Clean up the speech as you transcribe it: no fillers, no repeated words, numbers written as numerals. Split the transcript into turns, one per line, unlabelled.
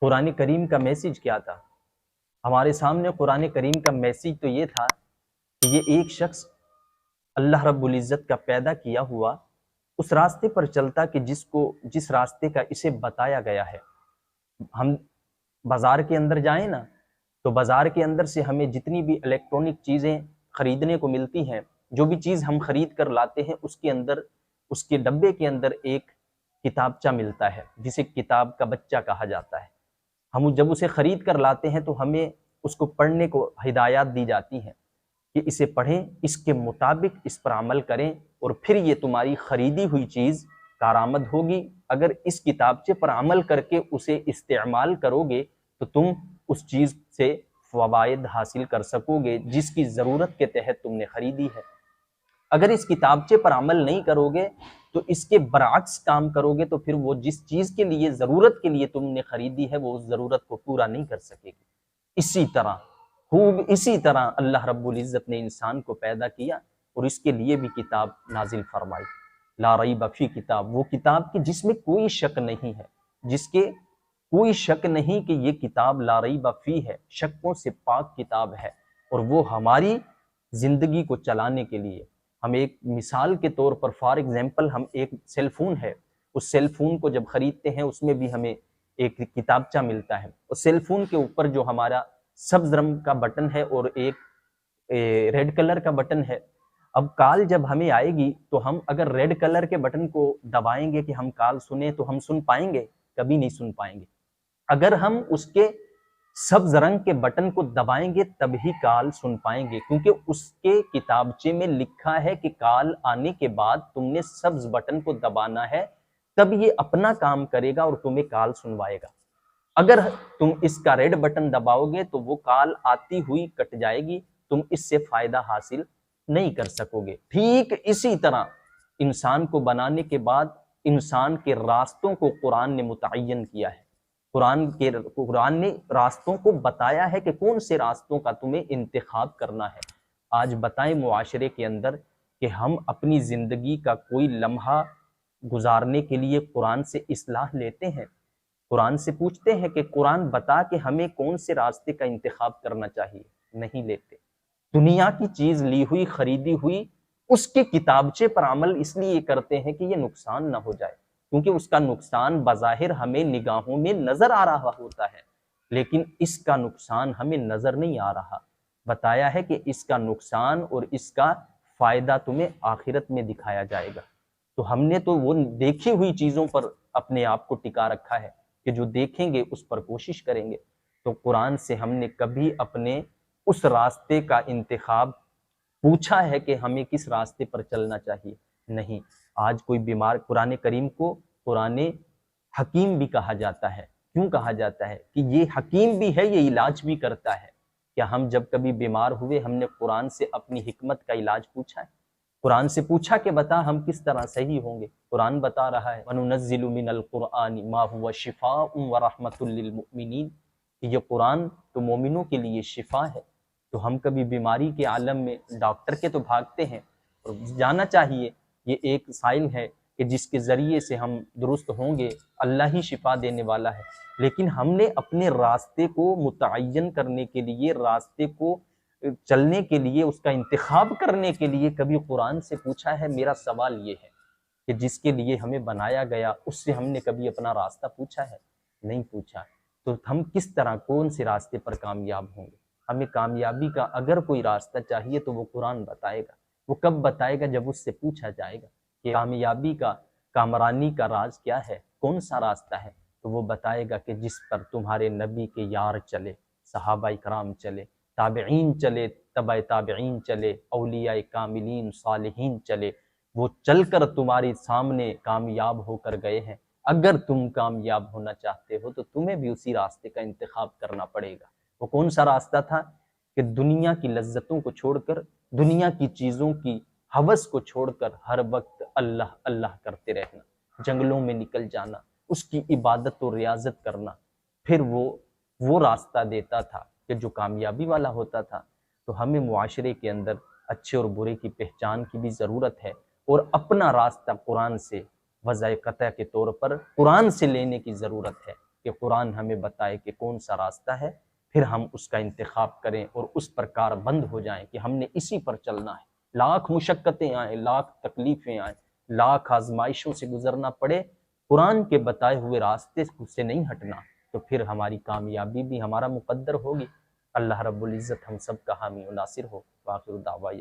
قرآن کریم کا میسیج کیا تھا؟ ہمارے سامنے قرآن کریم کا میسیج تو یہ تھا کہ یہ ایک شخص اللہ رب العزت کا پیدا کیا ہوا اس راستے پر چلتا کہ جس راستے کا اسے بتایا گیا ہے۔ ہم بازار کے اندر جائیں نا تو بازار کے اندر سے ہمیں جتنی بھی الیکٹرانک چیزیں خریدنے کو ملتی ہیں، جو بھی چیز ہم خرید کر لاتے ہیں اس کے اندر، اس کے ڈبے کے اندر ایک کتابچہ ملتا ہے جسے کتاب کا بچہ کہا جاتا ہے۔ ہم جب اسے خرید کر لاتے ہیں تو ہمیں اس کو پڑھنے کو ہدایات دی جاتی ہیں کہ اسے پڑھیں، اس کے مطابق اس پر عمل کریں اور پھر یہ تمہاری خریدی ہوئی چیز کارآمد ہوگی۔ اگر اس کتابچے پر عمل کر کے اسے استعمال کرو گے تو تم اس چیز سے فوائد حاصل کر سکو گے جس کی ضرورت کے تحت تم نے خریدی ہے۔ اگر اس کتابچے پر عمل نہیں کرو گے تو اس کے برعکس کام کرو گے تو پھر وہ جس چیز کے لیے ضرورت کے لیے تم نے خریدی ہے وہ اس ضرورت کو پورا نہیں کر سکے گی۔ اسی طرح اللہ رب العزت نے انسان کو پیدا کیا اور اس کے لیے بھی کتاب نازل فرمائی، لا ریب فی کتاب، وہ کتاب کی جس میں کوئی شک نہیں ہے، جس کے کوئی شک نہیں کہ یہ کتاب لا ریب فی ہے، شکوں سے پاک کتاب ہے، اور وہ ہماری زندگی کو چلانے کے لیے ہم ایک مثال کے طور پر فار ایگزامپل ہم ایک سیل فون ہے، اس سیل فون کو جب خریدتے ہیں اس میں بھی ہمیں ایک کتابچہ ملتا ہے، اس سیل فون کے اوپر جو ہمارا سبز رنگ کا بٹن ہے اور ایک ریڈ کلر کا بٹن ہے، اب کال جب ہمیں آئے گی تو ہم اگر ریڈ کلر کے بٹن کو دبائیں گے کہ ہم کال سنیں تو ہم سن پائیں گے؟ کبھی نہیں سن پائیں گے۔ اگر ہم اس کے سبز رنگ کے بٹن کو دبائیں گے تب ہی کال سن پائیں گے، کیونکہ اس کے کتابچے میں لکھا ہے کہ کال آنے کے بعد تم نے سبز بٹن کو دبانا ہے، تب یہ اپنا کام کرے گا اور تمہیں کال سنوائے گا۔ اگر تم اس کا ریڈ بٹن دباؤ گے تو وہ کال آتی ہوئی کٹ جائے گی، تم اس سے فائدہ حاصل نہیں کر سکو گے۔ ٹھیک اسی طرح انسان کو بنانے کے بعد انسان کے راستوں کو قرآن نے متعین کیا ہے، قرآن نے راستوں کو بتایا ہے کہ کون سے راستوں کا تمہیں انتخاب کرنا ہے۔ آج بتائیں معاشرے کے اندر کہ ہم اپنی زندگی کا کوئی لمحہ گزارنے کے لیے قرآن سے اصلاح لیتے ہیں، قرآن سے پوچھتے ہیں کہ قرآن بتا کہ ہمیں کون سے راستے کا انتخاب کرنا چاہیے؟ نہیں لیتے۔ دنیا کی چیز لی ہوئی، خریدی ہوئی، اس کے کتابچے پر عمل اس لیے کرتے ہیں کہ یہ نقصان نہ ہو جائے، کیونکہ اس کا نقصان بظاہر ہمیں نگاہوں میں نظر آ رہا ہوتا ہے، لیکن اس کا نقصان ہمیں نظر نہیں آ رہا۔ بتایا ہے کہ اس کا نقصان اور اس کا فائدہ تمہیں آخرت میں دکھایا جائے گا۔ تو ہم نے تو وہ دیکھی ہوئی چیزوں پر اپنے آپ کو ٹکا رکھا ہے کہ جو دیکھیں گے اس پر کوشش کریں گے۔ تو قرآن سے ہم نے کبھی اپنے اس راستے کا انتخاب پوچھا ہے کہ ہمیں کس راستے پر چلنا چاہیے؟ نہیں۔ آج کوئی بیمار، قرآن کریم کو قرآن حکیم بھی کہا جاتا ہے۔ کیوں کہا جاتا ہے؟ کہ یہ حکیم بھی ہے، یہ علاج بھی کرتا ہے۔ کیا ہم جب کبھی بیمار ہوئے ہم نے قرآن سے اپنی حکمت کا علاج پوچھا ہے؟ قرآن سے پوچھا کہ بتا ہم کس طرح صحیح ہوں گے؟ قرآن بتا رہا ہے وَنُنَزِّلُ مِنَ الْقُرْآنِ مَا هُوَ شِفَاءٌ وَرَحْمَةٌ لِّلْمُؤْمِنِينَ، کہ یہ قرآن تو مومنوں کے لیے شفا ہے۔ تو ہم کبھی بیماری کے عالم میں ڈاکٹر کے تو بھاگتے ہیں، اور جانا چاہیے یہ ایک سائل ہے کہ جس کے ذریعے سے ہم درست ہوں گے، اللہ ہی شفا دینے والا ہے۔ لیکن ہم نے اپنے راستے کو متعین کرنے کے لیے، راستے کو چلنے کے لیے، اس کا انتخاب کرنے کے لیے کبھی قرآن سے پوچھا ہے؟ میرا سوال یہ ہے کہ جس کے لیے ہمیں بنایا گیا اس سے ہم نے کبھی اپنا راستہ پوچھا ہے؟ نہیں پوچھا۔ تو ہم کس طرح، کون سے راستے پر کامیاب ہوں گے؟ ہمیں کامیابی کا اگر کوئی راستہ چاہیے تو وہ قرآن بتائے گا۔ وہ کب بتائے گا؟ جب اس سے پوچھا جائے گا کہ کامیابی کا، کامرانی کا راز کیا ہے، کون سا راستہ ہے؟ تو وہ بتائے گا کہ جس پر تمہارے نبی کے یار چلے، صحابہ کرام چلے، تابعین چلے، تبع تابعین چلے، اولیاء کاملین صالحین چلے، وہ چل کر تمہارے سامنے کامیاب ہو کر گئے ہیں۔ اگر تم کامیاب ہونا چاہتے ہو تو تمہیں بھی اسی راستے کا انتخاب کرنا پڑے گا۔ وہ کون سا راستہ تھا؟ کہ دنیا کی لذتوں کو چھوڑ کر، دنیا کی چیزوں کی ہوس کو چھوڑ کر ہر وقت اللہ اللہ کرتے رہنا، جنگلوں میں نکل جانا، اس کی عبادت و ریاضت کرنا، پھر وہ راستہ دیتا تھا کہ جو کامیابی والا ہوتا تھا۔ تو ہمیں معاشرے کے اندر اچھے اور برے کی پہچان کی بھی ضرورت ہے، اور اپنا راستہ قرآن سے وضع قطع کے طور پر قرآن سے لینے کی ضرورت ہے۔ کہ قرآن ہمیں بتائے کہ کون سا راستہ ہے، پھر ہم اس کا انتخاب کریں اور اس پر کار بند ہو جائیں کہ ہم نے اسی پر چلنا ہے، لاکھ مشقتیں آئیں، لاکھ تکلیفیں آئیں، لاکھ آزمائشوں سے گزرنا پڑے، قرآن کے بتائے ہوئے راستے سے نہیں ہٹنا، تو پھر ہماری کامیابی بھی ہمارا مقدر ہوگی۔ اللہ رب العزت ہم سب کا حامی و ناصر ہو۔ وآخر دعوانا